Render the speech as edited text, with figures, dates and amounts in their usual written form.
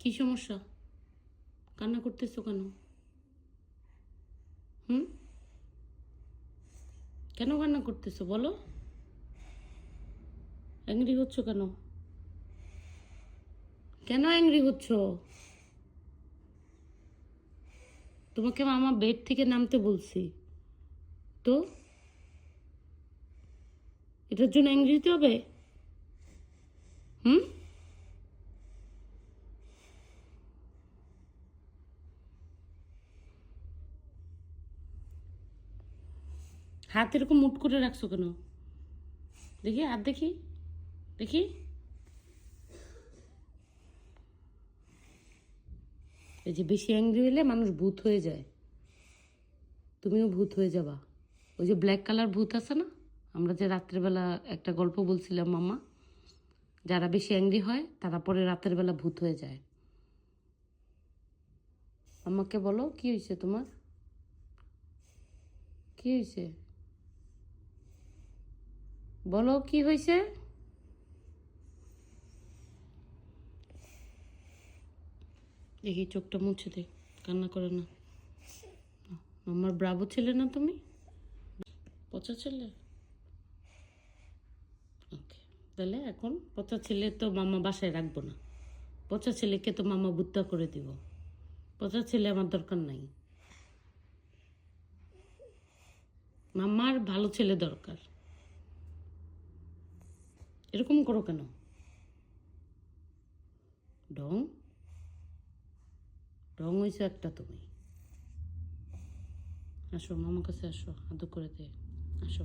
কি সমস্যা? কান্না করতেছো কেন? হুম? কেন কান্না করতেছো বলো? অ্যাংরি হচ্ছ কেন? কেন অ্যাংরি হচ্ছ? তোমাকে মামা বেড থেকে নামতে বলছি, তো এটার জন্য অ্যাংরি হতে হবে? হুম? হাত এরকম মুট করে রাখছো কেন? দেখি হাত, দেখি দেখি। এই যে বেশি অ্যাংরি হলে মানুষ ভূত হয়ে যায়। তুমিও ভূত হয়ে যাবা। ওই যে ব্ল্যাক কালার ভূত আছে না, আমরা যে রাত্রেবেলা একটা গল্প বলছিলাম মামা, যারা বেশি অ্যাংরি হয় তারা পরে রাতের বেলা ভূত হয়ে যায়। আমাকে বলো কি হয়েছে তোমার? কি হয়েছে বলো, কি হয়েছে? দেখি চোখটা মুছে দে, কান্না করে না। আমার ব্রাভো ছেলে না তুমি? পচা ছেলে? ওকে, তাহলে এখন পচা ছেলে তো মামা বাসায় রাখবো না। পচা ছেলেকে তো মামা বুদ্ধা করে দিব। পচা ছেলে আমার দরকার নাই। মামার ভালো ছেলে দরকার। এরকম করো কেন? ঢং? ঢং হয়েছে একটা তুমি। আসো মামার কাছে আসো, আদর করে দে। আসো।